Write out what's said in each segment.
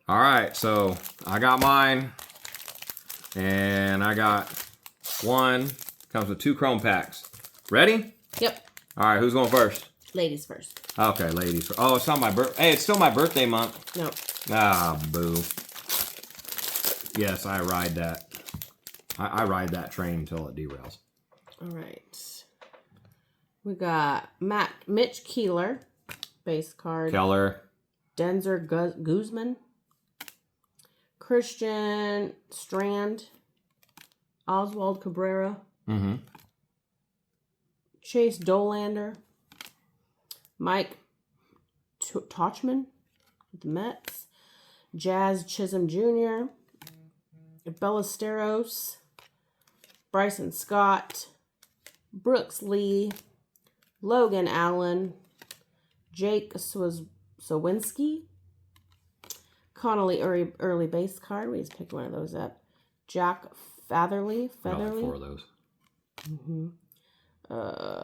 All right, so I got mine, and I got one. Comes with 2 chrome packs. Ready? Yep. All right, who's going first? Ladies first. Okay, ladies. Oh, it's not my birthday. Hey, it's still my birthday month. No. Ah, boo. Yes, I ride that. I ride that train until it derails. All right. We got Mitch Keeler, base card. Keller. Denzer Guzman. Christian Strand. Oswald Cabrera. Mm-hmm. Chase Dolander. Mike Tauchman with the Mets. Jazz Chisholm Jr. Ballesteros. Bryson Scott. Brooks Lee. Logan Allen. Jake Sawinski. Connolly early base card. We just picked one of those up. Jack Featherly. Got like 4 of those. Mm-hmm.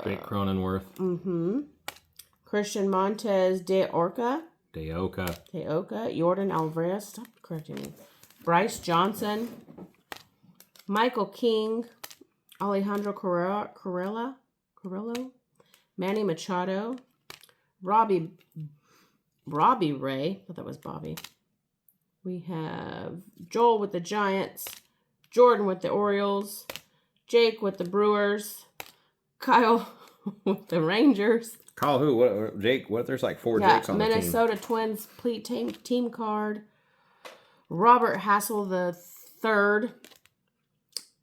Jake Cronenworth. Christian Montez de Oca. Teoka. Jordan Alvarez. Stop correcting me. Bryce Johnson. Michael King. Alejandro Carrillo. Manny Machado. Robbie Ray. I thought that was Bobby. We have Joel with the Giants. Jordan with the Orioles. Jake with the Brewers. Kyle with the Rangers. Kyle who? What? Jake? What? There's like 4 Jakes on the team. Minnesota Twins team card. Robert Hassel the third.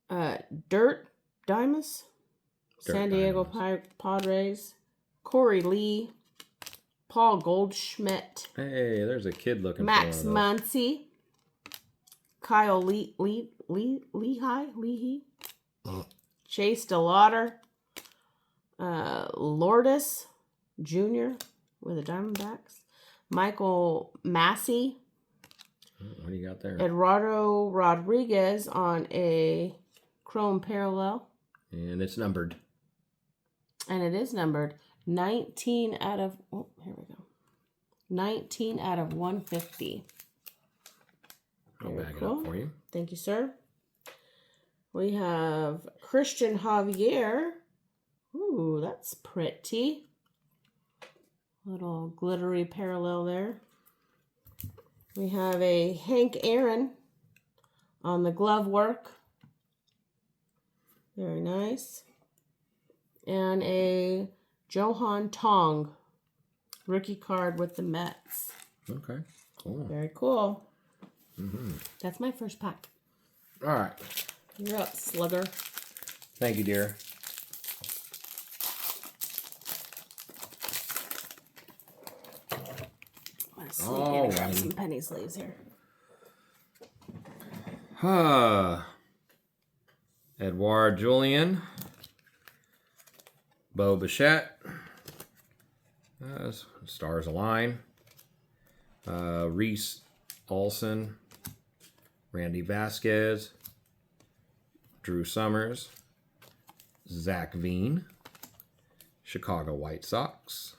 Dirt Dimas. San Diego Padres. Corey Lee. Paul Goldschmidt. Hey, there's a kid looking Max for one of those. Muncy. Kyle Lehigh. Chase DeLauder. Lourdes Jr. with the Diamondbacks. Michael Massey. What do you got there? Eduardo Rodriguez on a chrome parallel. And it's numbered. And it is numbered 19 out of... Oh, here we go. 19 out of 150. I'll bag it up for you. Thank you, sir. We have Christian Javier. Ooh, that's pretty. Little glittery parallel there. We have a Hank Aaron on the glove work. Very nice. And a Johan Tong rookie card with the Mets. Okay, cool. Very cool. Mm-hmm. That's my first pack. All right. You're up, Slugger. Thank you, dear. I'm sneak in and grab some penny sleeves here. Edouard Julien. Bo Bichette. Stars align. Reese Olson. Randy Vasquez. Drew Summers. Zach Veen. Chicago White Sox.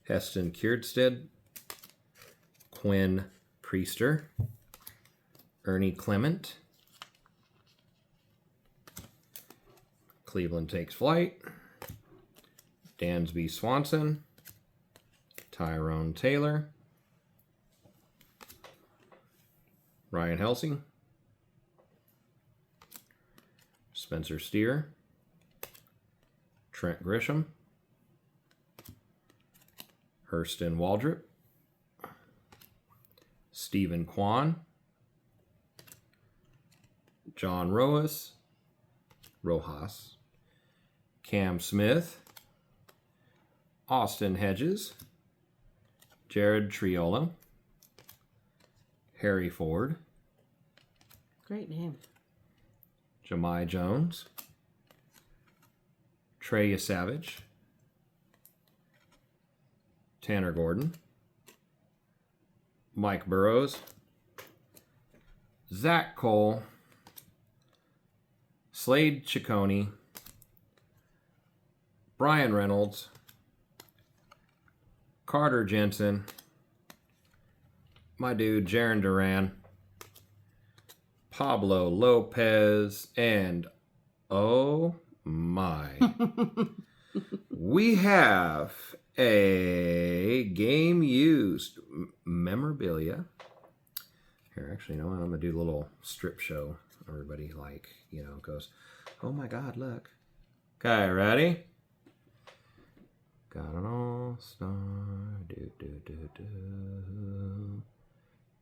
Heston Kjerstad. Quinn Priester. Ernie Clement. Cleveland Takes Flight. Dansby Swanson. Tyrone Taylor. Ryan Helsing. Spencer Steer. Trent Grisham. Hurston Waldrop. Stephen Kwan. John Rojas. Cam Smith. Austin Hedges. Jared Triolo. Harry Ford. Great name. Jahmai Jones. Trey Savage. Tanner Gordon. Mike Burrows. Zach Cole. Slade Ciccone. Brian Reynolds. Carter Jensen. my dude Jaron Duran, Pablo Lopez, and oh my. We have a game used memorabilia. Here, actually, you know what? I'm going to do a little strip show. Everybody, like, you know, goes, oh my God, look. Okay, ready? Got an all-star. Do, do, do, do.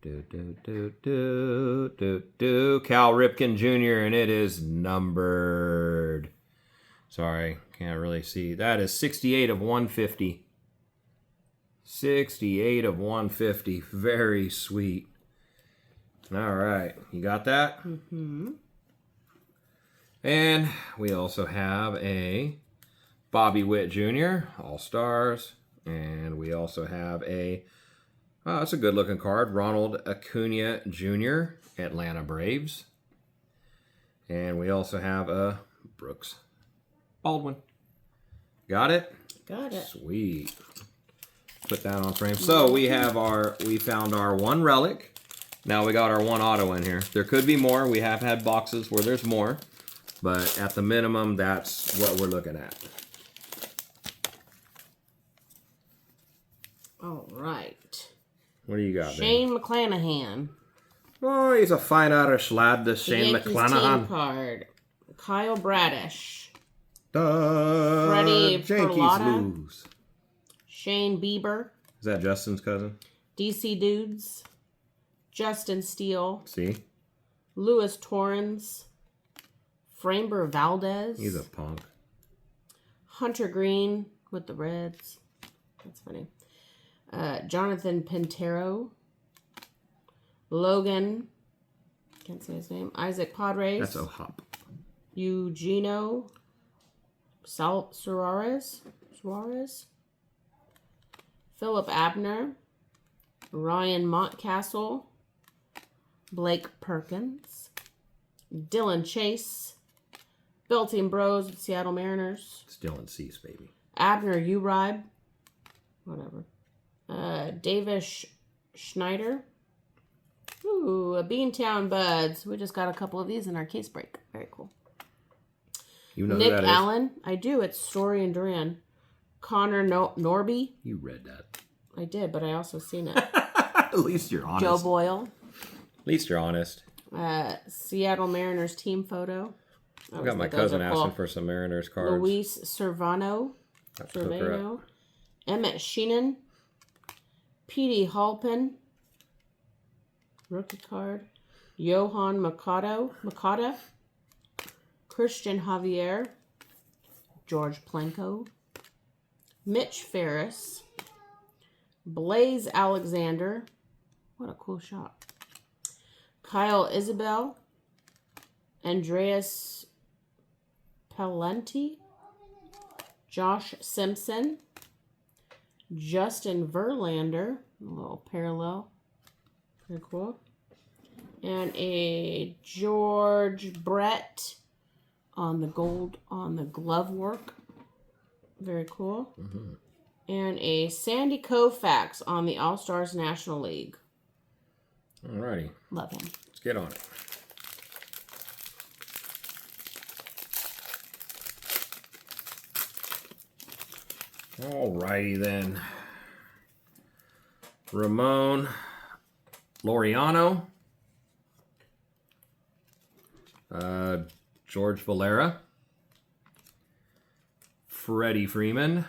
Do, do, do, do, do, do. Cal Ripken Jr., and it is numbered. Sorry, can't really see. That is 68 of 150. 68 of 150. Very sweet. All right, you got that? Mm-hmm. And we also have a Bobby Witt Jr., All-Stars. And we also have a, oh, that's a good-looking card, Ronald Acuna Jr., Atlanta Braves. And we also have a Brooks Baldwin. Got it? Got it. Sweet. Put that on frame. So we found our one relic. Now we got our one auto in here. There could be more. We have had boxes where there's more. But at the minimum, that's what we're looking at. All right. What do you got, Shane McClanahan. Oh, he's a fine Irish lad, this The Shane Yankees McClanahan. team card. Kyle Bradish. The Freddie Yankees Perlotta. lose. Shane Bieber. Is that Justin's cousin? DC Dudes. Justin Steele. See? Luis Torrens. Framber Valdez. He's a punk. Hunter Green with the Reds. That's funny. Jonathan Pintero. Logan. Can't say his name. Isaac Padres. That's O-Hop. Eugenio Suarez. Philip Abner. Ryan Montcastle. Blake Perkins. Dylan Chase. Built-in Bros with Seattle Mariners. Still in Cease, baby. Abner Uribe. Whatever. Davis Schneider. Ooh, a Beantown Buds. We just got a couple of these in our case break. Very cool. You know Nick who that Allen. I do. It's Story and Duran. Connor Norby. You read that. I did, but I also seen it. At least you're honest. Joe Boyle. At least you're honest. Seattle Mariners team photo. I got my cousin asking for some Mariners cards. Luis Cervano. Emmett Sheenan. Petey Halpin. Rookie card. Johan Makata. Christian Javier. George Planko. Mitch Ferris. Blaze Alexander. What a cool shot. Kyle Isabel. Andreas Palenti. Josh Simpson. Justin Verlander. A little parallel. Very cool. And a George Brett on the gold on the glove work. Very cool. Mm-hmm. And a Sandy Koufax on the All-Stars National League. Alrighty. Love him. Let's get on it. Alrighty then. Ramon Laureano. George Valera. Freddie Freeman.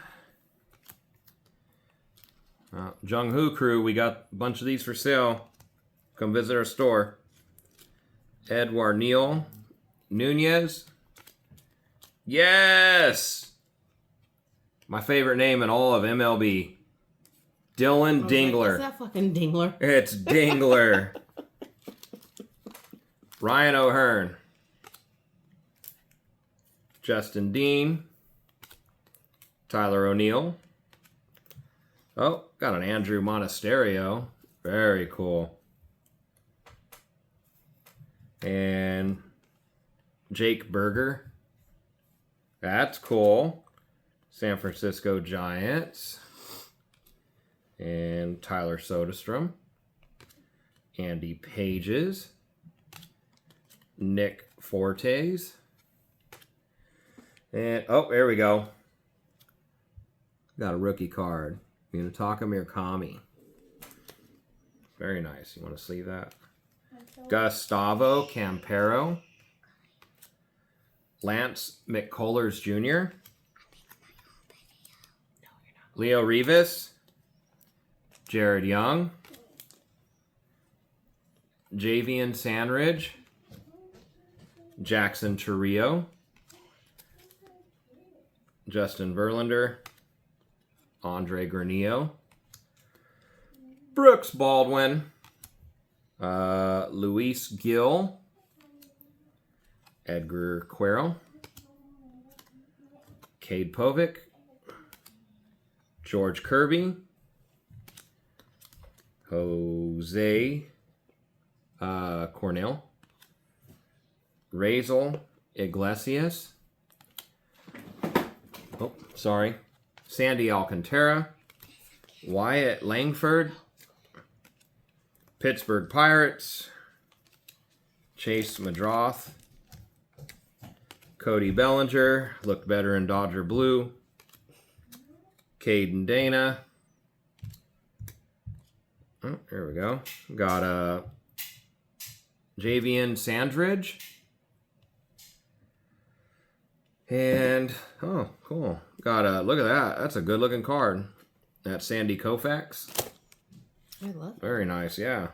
Jung Hoo Crew, we got a bunch of these for sale. Come visit our store. Edward Neal Nunez. Yes! My favorite name in all of MLB. Dylan Dingler. Is that fucking Dingler? It's Dingler. Ryan O'Hearn. Justin Dean. Tyler O'Neill. Oh, got an Andrew Monasterio. Very cool. And Jake Berger. That's cool. San Francisco Giants. And Tyler Soderstrom. Andy Pages, Nick Fortes, and oh, there we go. Got a rookie card. Munetaka Murakami. Very nice. You want to sleeve that? Gustavo Campero, Lance McCullers Jr., Leo Rivas, Jared Young, Javian Sandridge, Jackson Churrillo, Justin Verlander, Andre Granillo, Brooks Baldwin, Luis Gill, Edgar Quero, Cade Povic, George Kirby, Jose Cornell, Razel Iglesias, oh, sorry, Sandy Alcantara, Wyatt Langford, Pittsburgh Pirates, Chase Madroth, Cody Bellinger, looked better in Dodger Blue, Caden Dana. Oh, there we go. Got Javian Sandridge. And, oh, cool. Got look at that. That's a good looking card. That's Sandy Koufax. I love it. Very nice, yeah.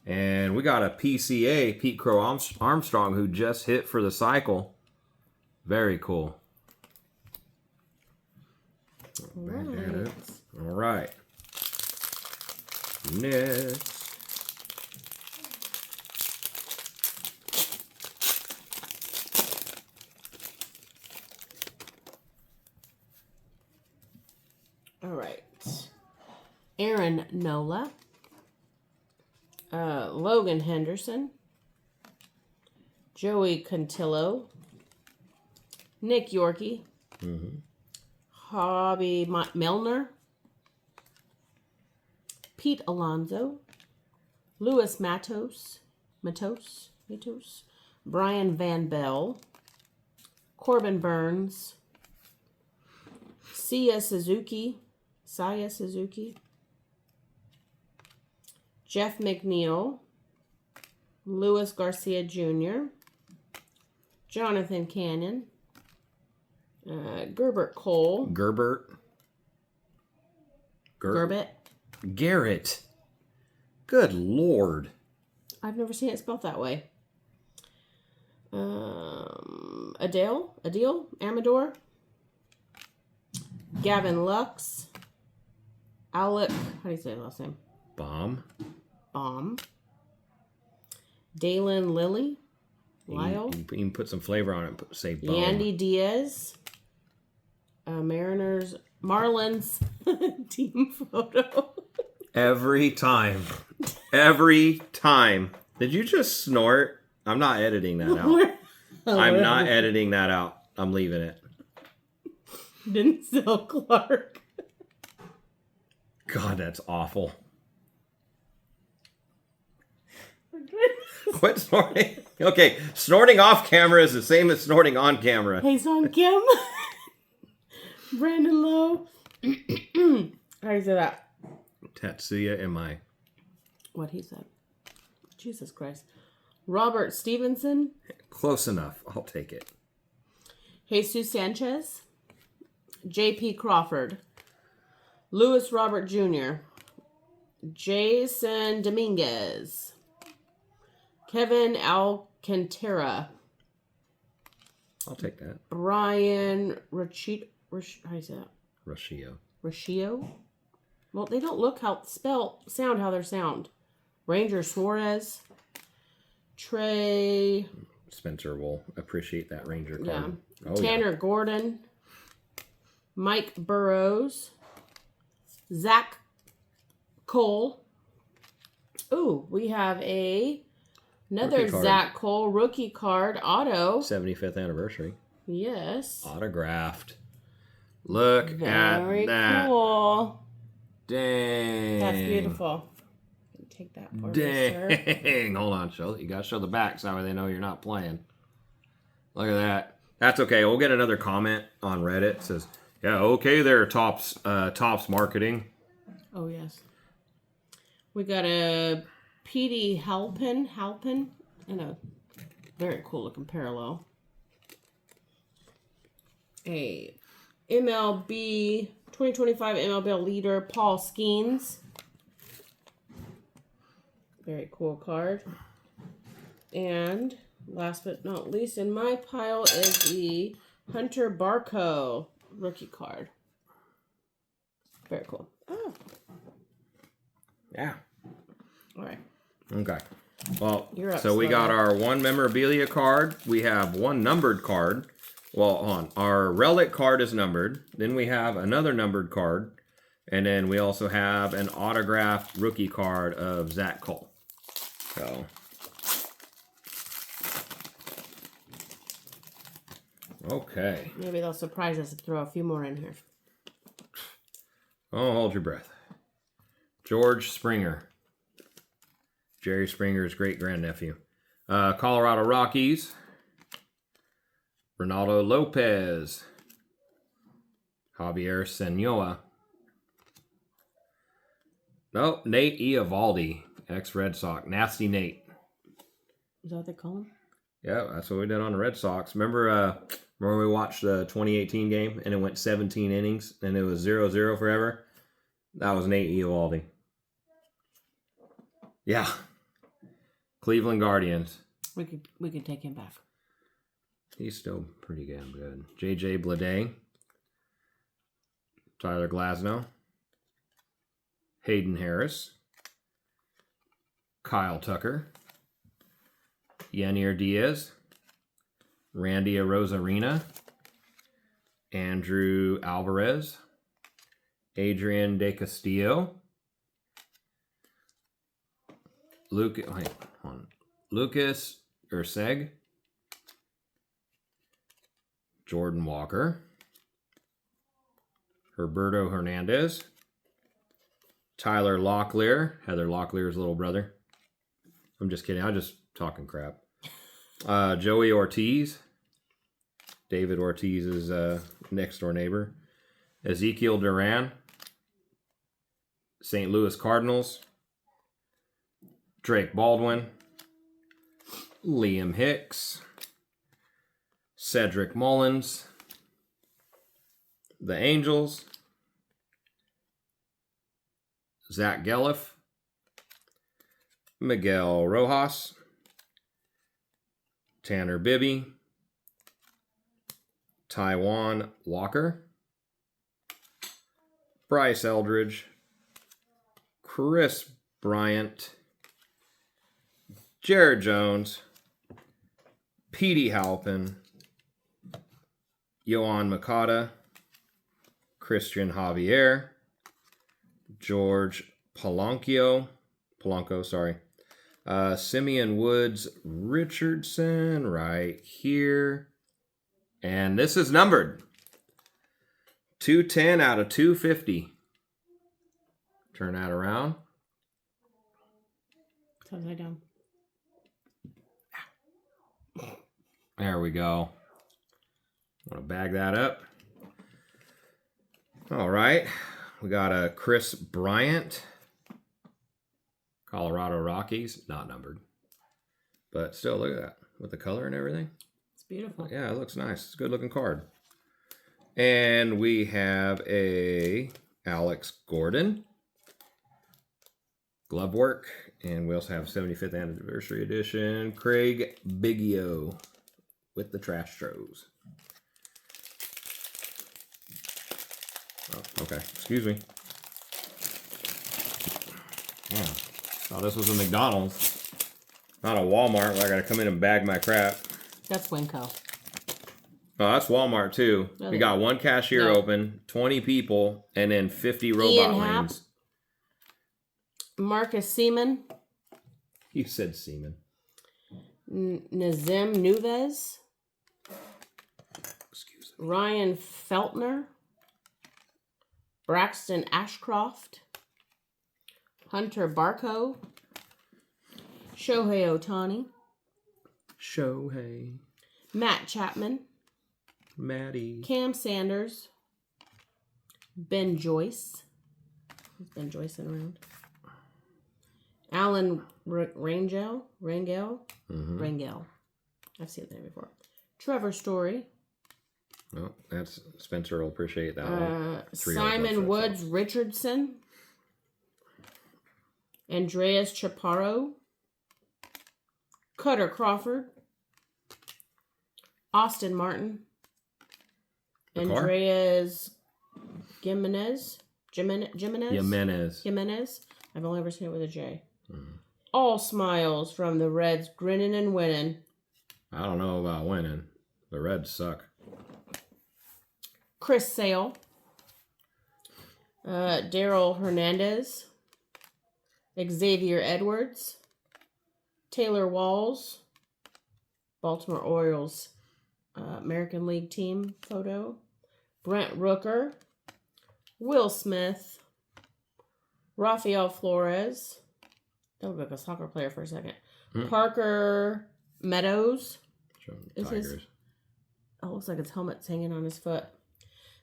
And we got a PCA, Pete Crow Armstrong, who just hit for the cycle. Very cool. Right. All right. Next. All right. Aaron Nola. Logan Henderson. Joey Cantillo. Nick Yorkie. Hobby Milner. Pete Alonso. Louis Matos. Brian Van Bell. Corbin Burns. Saya Suzuki. Jeff McNeil. Luis Garcia Jr. Jonathan Cannon. Gerbert Cole. Gerbert. Garrett. Good Lord. I've never seen it spelled that way. Adele Amador. Gavin Lux. Alec, how do you say his last name? Bomb. Dalen Lilly. Lyle. You can put some flavor on it. Say bomb. Yandy Diaz. Marlins team photo. Every time. Every time. Did you just snort? I'm not editing that out. I'm not editing that out. I'm leaving it. Denzel Clark. God, that's awful. Quit snorting. Okay, snorting off camera is the same as snorting on camera. Hey, Song Kim. Brandon Lowe. How do you say that? Tatsuya Imai. What he said. Jesus Christ. Robert Stevenson. Close enough. I'll take it. Jesus Sanchez. J.P. Crawford. Louis Robert Jr. Jason Dominguez. Kevin Alcantara. I'll take that. Brian Rachito. How do you say that? Rachio. Well, they don't look sound how they sound. Ranger Suarez. Trey. Spencer will appreciate that Ranger card. Yeah. Oh, Tanner Gordon. Mike Burrows. Zach Cole. Ooh, we have another Zach Cole rookie card auto. 75th anniversary. Yes. Autographed. Look at that. Very cool. Dang. That's beautiful. Take that for me, sir. Dang. Hold on, you gotta show the back so they know you're not playing. Look at that. That's okay. We'll get another comment on Reddit. It says, yeah, okay there, Tops Marketing. Oh, yes. We got a Petey Halpin, and a very cool looking parallel. A MLB 2025 MLB leader, Paul Skeens. Very cool card. And last but not least in my pile is the Hunter Barco rookie card. Very cool. Oh. Yeah. All right. Okay. Well, You're up, so we got Slow. our one memorabilia card. We have one numbered card. Well, on our relic card is numbered. Then we have another numbered card. And then we also have an autographed rookie card of Zach Cole. So. Okay. Maybe they'll surprise us and throw a few more in here. Oh, hold your breath. George Springer. Jerry Springer's great-grandnephew. Colorado Rockies. Ronaldo Lopez. Javier Senoa. No, Nate Eovaldi, ex-Red Sox. Nasty Nate. Is that what they call him? Yeah, that's what we did on the Red Sox. Remember when we watched the 2018 game and it went 17 innings and it was 0-0 forever? That was Nate Eovaldi. Yeah. Cleveland Guardians. We could take him back. He's still pretty damn good. J.J. Bleday. Tyler Glasnow. Hayden Harris. Kyle Tucker. Yanier Diaz. Randy Arozarena. Andrew Alvarez. Adrian De Castillo. Lucas Urseg. Jordan Walker. Herberto Hernandez. Tyler Locklear. Heather Locklear's little brother. I'm just kidding. I'm just talking crap. Joey Ortiz. David Ortiz's next door neighbor. Ezekiel Duran. St. Louis Cardinals. Drake Baldwin. Liam Hicks. Cedric Mullins. The Angels. Zach Gelliff. Miguel Rojas. Tanner Bibby. Taiwan Walker. Bryce Eldridge. Chris Bryant. Jared Jones. Petey Halpin. Yohan Makata. Christian Javier. George Polanco, sorry. Simeon Woods Richardson right here. And this is numbered 210 out of 250. Turn that around. Upside down. There we go. I'm going to bag that up. All right. We got a Chris Bryant. Colorado Rockies. Not numbered. But still, look at that. With the color and everything. It's beautiful. Yeah, it looks nice. It's a good looking card. And we have a Alex Gordon. Glove work. And we also have 75th anniversary edition. Craig Biggio with the Trash Tros. Oh, okay. Excuse me. Yeah. Thought this was a McDonald's. Not a Walmart where I gotta come in and bag my crap. That's Winco. Oh, that's Walmart too. Really? We got one cashier open, 20 people, and then 50 robot Ian Happ. lanes. Marcus Seaman. You said semen. Nazem Nuves. Excuse me. Ryan Feltner. Braxton Ashcroft. Hunter Barco. Shohei Ohtani. Shohei. Matt Chapman. Maddie. Cam Sanders. Ben Joyce. Is Ben Joyce in around? Alan Rangel. Rangel. I've seen that name before. Trevor Story. Oh, that's Spencer will appreciate that one. Simon Woods Richardson. Andreas Chaparro. Cutter Crawford. Austin Martin. Andreas Jimenez. I've only ever seen it with a J. All smiles from the Reds, grinning and winning. I don't know about winning. The Reds suck. Chris Sale. Daryl Hernandez. Xavier Edwards. Taylor Walls. Baltimore Orioles American League team photo. Brent Rooker. Will Smith. Rafael Flores. That looked like a soccer player for a second. Parker Meadows. Tigers. Oh, looks like his helmet's hanging on his foot.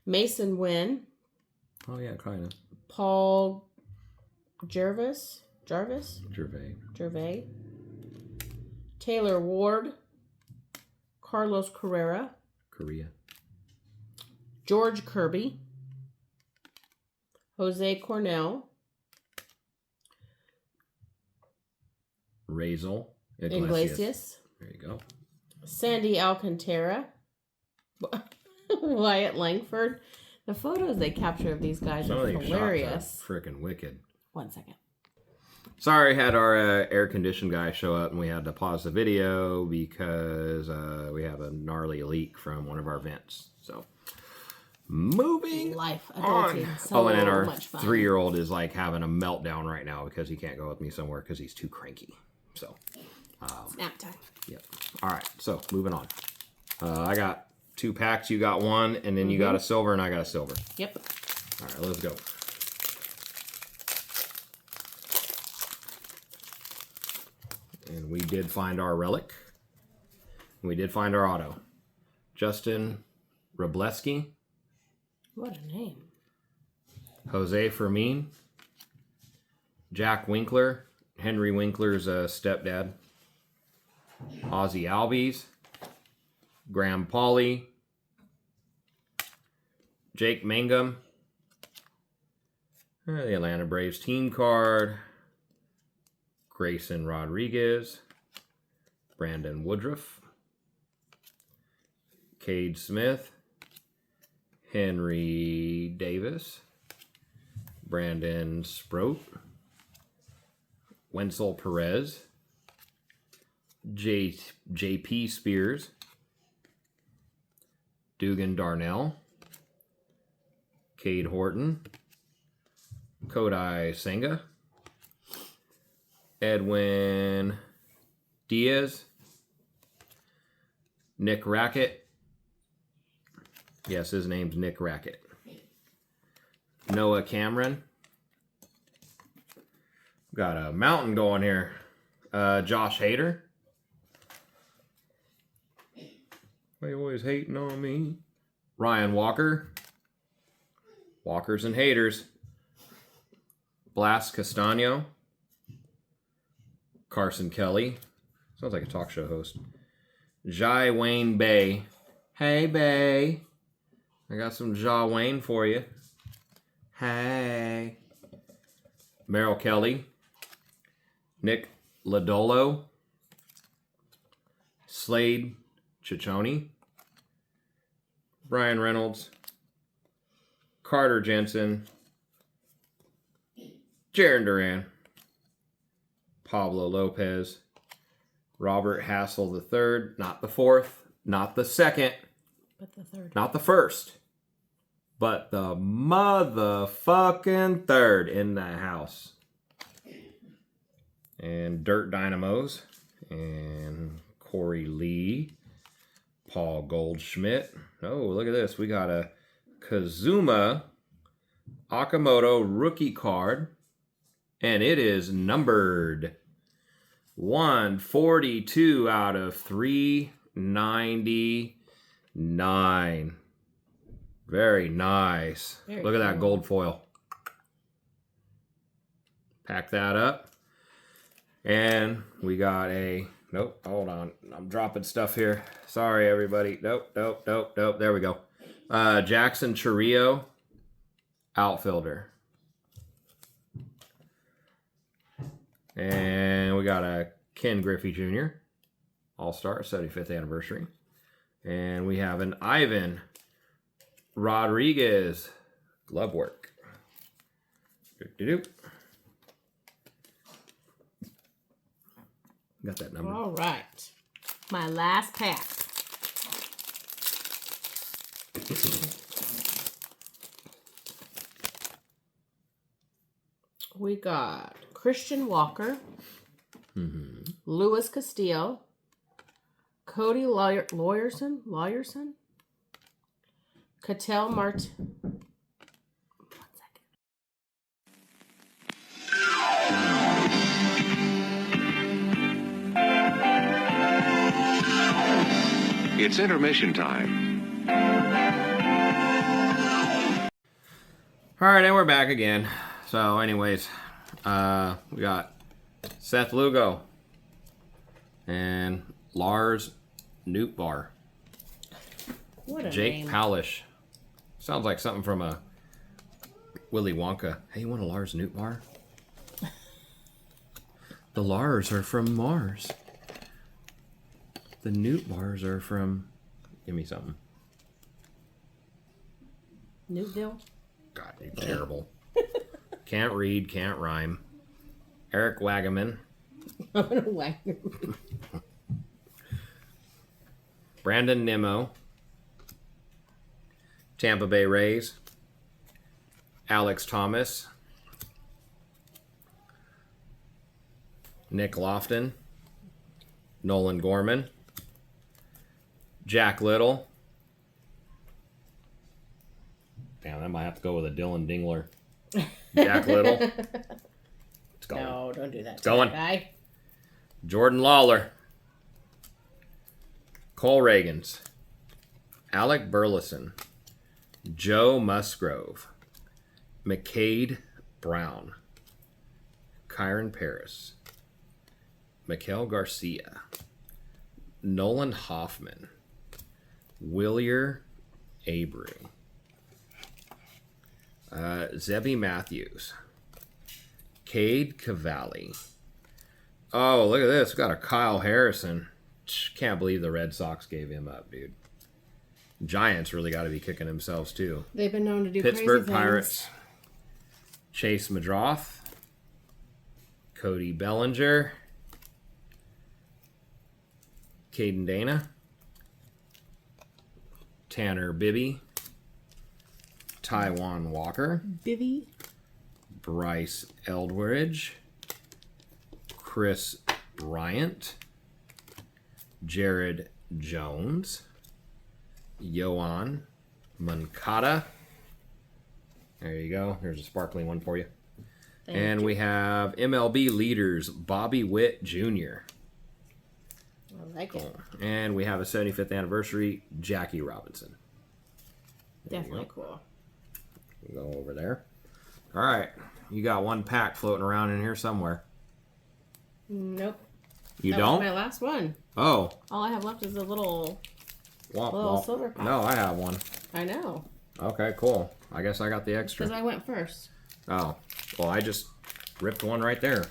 Mason Wynn. Oh, yeah, kind of. Paul Gervais. Taylor Ward. Carlos Carrera. Korea. George Kirby. Jose Cornell. Razel Iglesias. There you go. Sandy Alcantara. Wyatt Langford. The photos they capture of these guys are hilarious. Freaking wicked. 1 second. Sorry, had our air condition guy show up and we had to pause the video because we have a gnarly leak from one of our vents. So, moving life on. So and then our much fun. 3-year-old is like having a meltdown right now because he can't go with me somewhere because he's too cranky. So, snap time. Yep. All right. So moving on. I got 2 packs. You got 1, and then you got a silver, and I got a silver. Yep. All right. Let's go. And we did find our relic. We did find our auto. Justin Robleski. What a name. Jose Fermin. Jack Winkler. Henry Winkler's stepdad. Ozzie Albies. Graham Pauley. Jake Mangum. The Atlanta Braves team card. Grayson Rodriguez. Brandon Woodruff. Cade Smith. Henry Davis. Brandon Sproat. Wenzel Perez. J.P. Spears. Dugan Darnell. Cade Horton. Kodai Senga. Edwin Diaz. Nick Rackett. Yes, his name's Nick Rackett. Noah Cameron. Got a mountain going here. Josh Hader. Why you always hating on me? Ryan Walker. Walkers and haters. Blas Castano. Carson Kelly. Sounds like a talk show host. Jai Wayne Bay. Hey, Bay. I got some Ja Wayne for you. Hey. Merrill Kelly. Nick Lodolo. Slade Ciccone. Brian Reynolds. Carter Jensen. Jarren Duran. Pablo Lopez. Robert Hassel III. Not the 4th. Not the 2nd. But the 3rd. Not the 1st. But the motherfucking 3rd in the house. And Dirt Dynamos. And Corey Lee. Paul Goldschmidt. Oh, look at this. We got a Kazuma Okamoto rookie card. And it is numbered. 142 out of 399. Very nice. Very Look at that cool. gold foil. Pack that up. And we got a... Nope, hold on. I'm dropping stuff here. Sorry, everybody. Nope. There we go. Jackson Chourio, outfielder. And we got a Ken Griffey Jr., All-Star, 75th anniversary. And we have an Ivan Rodriguez, glove work. Got that number. All right. My last pack. We got Christian Walker, Luis Castillo, Cody Lawyerson, Cattell Mart. It's intermission time. All right, and we're back again. So, anyways, we got Seth Lugo and Lars Nootbaar. What a Jake name. Paulish. Sounds like something from a Willy Wonka. Hey, you want a Lars Nootbaar? The Lars are from Mars. The Nootbaars are from... Give me something. Newtville? God, you're terrible. Can't read, can't rhyme. Eric Wagaman. I'm gonna whack him. Brandon Nimmo. Tampa Bay Rays. Alex Thomas. Nick Lofton. Nolan Gorman. Jack Little. Damn, that might have to go with a Dylan Dingler. Jack Little. It's going. No, don't do that. It's going. That guy. Jordan Lawler. Cole Reagans. Alec Burleson. Joe Musgrove. McCade Brown. Kyron Paris. Miguel Garcia. Nolan Hoffman. Willier Avery. Zebby Matthews. Cade Cavalli. Oh, look at this. We got a Kyle Harrison. Can't believe the Red Sox gave him up, dude. Giants really got to be kicking themselves, too. They've been known to do Pittsburgh crazy things. Pirates. Chase Madroth. Cody Bellinger. Caden Dana. Tanner Bibby. Taiwan Walker. Bivy. Bryce Eldridge. Chris Bryant. Jared Jones. Yohan Moncada. There you go. There's a sparkling one for you. Thank you. We have MLB leaders, Bobby Witt Jr. I like it. And we have a 75th anniversary, Jackie Robinson. Definitely cool. We'll go over there. All right. You got one pack floating around in here somewhere. Nope. You That don't? was my last one. Oh. All I have left is a little. Womp, Little womp. silver pack. No, I have one. I know. Okay, cool. I guess I got the extra. Because I went first. Oh. Well, I just ripped one right there.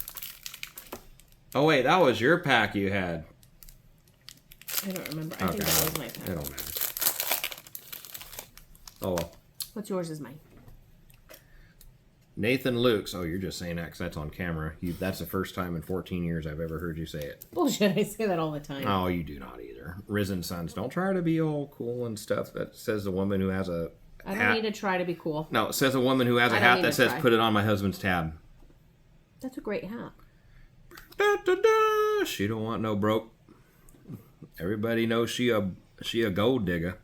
Oh, wait. That was your pack you had. I don't remember. I think that was my It pack. don't matter. Oh, well. What's yours is mine. Nathan Lukes. Oh, you're just saying that because that's on camera. That's the first time in 14 years I've ever heard you say it. Bullshit. I say that all the time. Oh, you do not either. Risen Sons. Don't try to be all cool and stuff. That says a woman who has a I don't hat. need to try to be cool. No, it says a woman who has a I don't hat need that to says try. "Put it on my husband's tab." That's a great hat. Da, da, da. She don't want no broke. Everybody knows she a gold digger.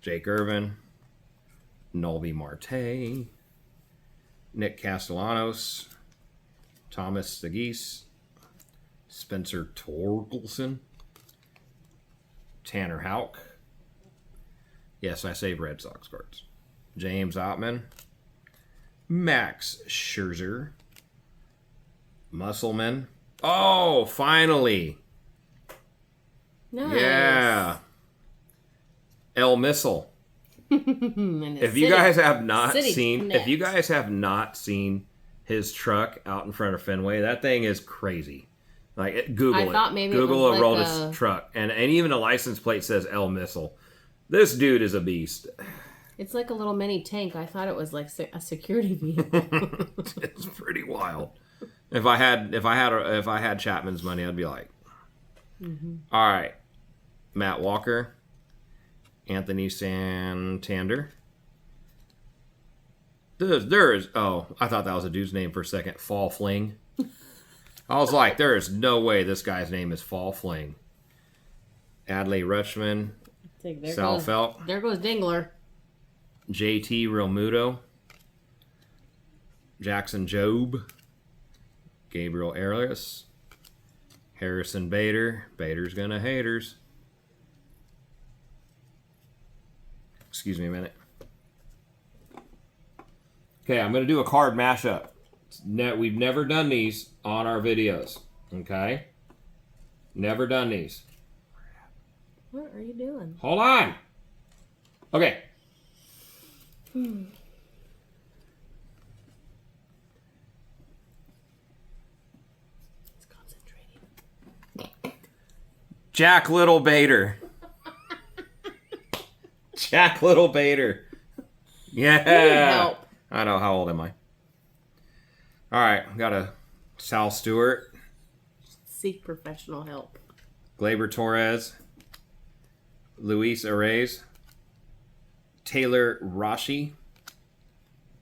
Jake Irvin, Nolby Marte, Nick Castellanos, Thomas Sagis, Spencer Torkelson, Tanner Houck. Yes, I saved Red Sox cards. James Ottman, Max Scherzer, Musselman. Oh, finally. Nice. Yeah. El Missile. And If you guys have not seen his truck out in front of Fenway, that thing is crazy. Like, Google it. I thought maybe it Google was a like Roldis truck, and even the license plate says El Missile. This dude is a beast. It's like a little mini tank. I thought it was like a security vehicle. It's pretty wild. If I had Chapman's money, I'd be like, all right, Matt Walker, Anthony Santander. There is. Oh, I thought that was a dude's name for a second. Fall Fling. I was like, there is no way this guy's name is Fall Fling. Adley Rutschman, Sal Felt, There goes Dingler. JT Realmuto, Jackson Job, Gabriel Arias, Harrison Bader. Bader's gonna haters. Excuse me a minute. Okay, I'm gonna do a card mashup. We've never done these on our videos. Okay? Never done these. What are you doing? Hold on. Okay. It's concentrating. Jack Little Bader. Jack Little Bader. Yeah. Help. I know. How old am I? All right. Got a Sal Stewart. Seek professional help. Gleyber Torres. Luis Arraez. Taylor Rashi.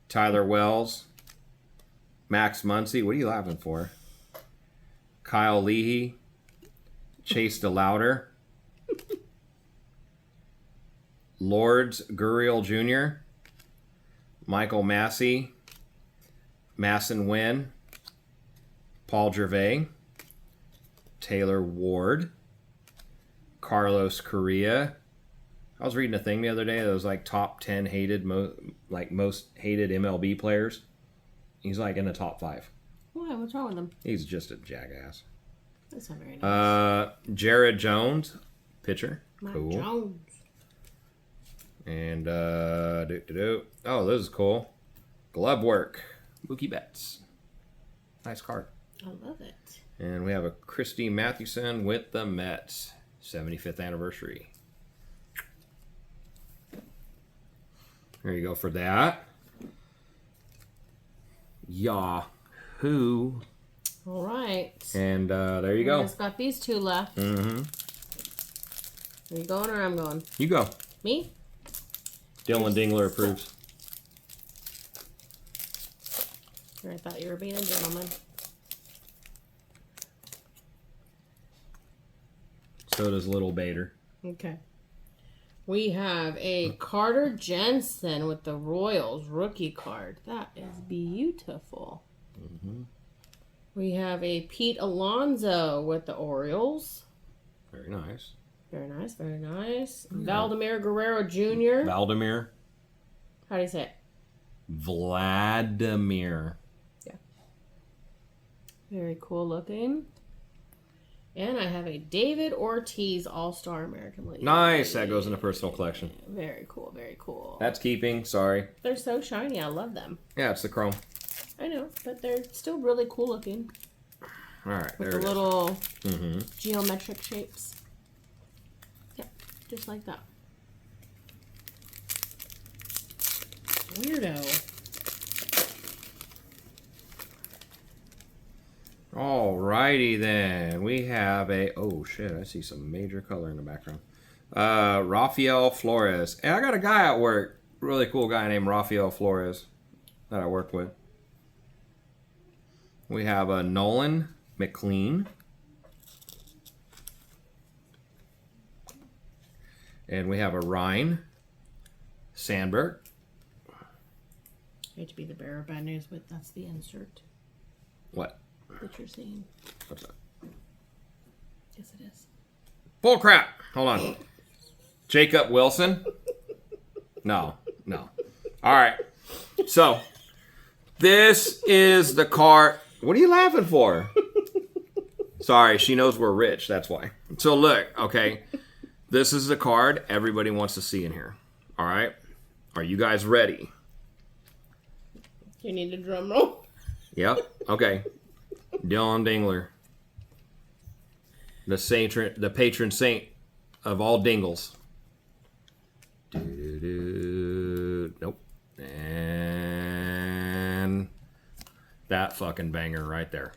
Tyler Wells. Max Muncy. What are you laughing for? Kyle Leahy. Chase DeLauder. Lourdes Gurriel Jr., Michael Massey, Masson Wynn, Paul Gervais, Taylor Ward, Carlos Correa. I was reading a thing the other day that was like top 10 hated, most hated MLB players. He's like in the top 5. Why? What's wrong with him? He's just a jackass. That's not very nice. Jared Jones, pitcher. Matt Cool. Jones. And, oh, this is cool. Glove work. Mookie Betts. Nice card. I love it. And we have a Christy Mathewson with the Mets. 75th anniversary. There you go for that. Yahoo. All right. And there you We go. just got these 2 left. Mm-hmm. Are you going or I'm going? You go. Me? Dylan Dingler approves. Here, I thought you were being a gentleman. So does Little Bader. Okay. We have a Carter Jensen with the Royals rookie card. That is beautiful. Mm-hmm. We have a Pete Alonso with the Orioles. Very nice. Very nice, very nice. Vladimir Guerrero Jr. Vladimir. How do you say it? Vladimir. Very cool looking. And I have a David Ortiz All-Star American League. Nice. That goes in the personal collection. Very cool, very cool. That's keeping. Sorry. They're so shiny. I love them. Yeah, it's the chrome. I know, but they're still really cool looking. All right. With There the it is. little Mm-hmm. geometric shapes. Yeah, just like that. Weirdo. Alrighty then. We have a... Oh, shit. I see some major color in the background. Rafael Flores. Hey, I got a guy at work. Really cool guy named Rafael Flores that I work with. We have a Nolan McLean. And we have a Ryan Sandberg. I hate to be the bearer of bad news, but that's the insert. What? that you're seeing. What's that? Yes, it is. Bull crap. Hold on. Jacob Wilson? No. All right. So, this is the card. What are you laughing for? Sorry, she knows we're rich. That's why. So, look, okay. This is the card everybody wants to see in here. All right. Are you guys ready? You need a drum roll. Yep. Okay. Dylan Dingler. The patron saint of all dingles. Nope. And that fucking banger right there.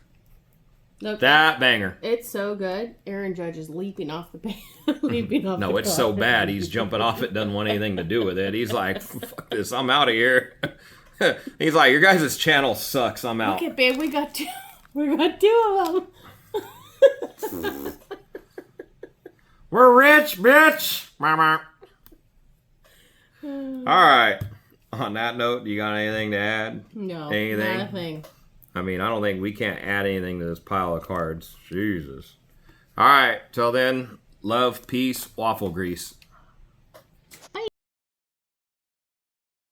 Look, That banger. it's so good. Aaron Judge is leaping off the leaping off. No, the it's so card. bad. He's jumping off it. Doesn't want anything to do with it. He's like, fuck this. I'm out of here. He's like, your guys' channel sucks. I'm out. Okay, babe, we got two. We got two of them. We're rich, bitch. Mama. All right. On that note, do you got anything to add? No, Anything? nothing. I mean, I don't think we can't add anything to this pile of cards. Jesus. All right. Till then, love, peace, waffle grease.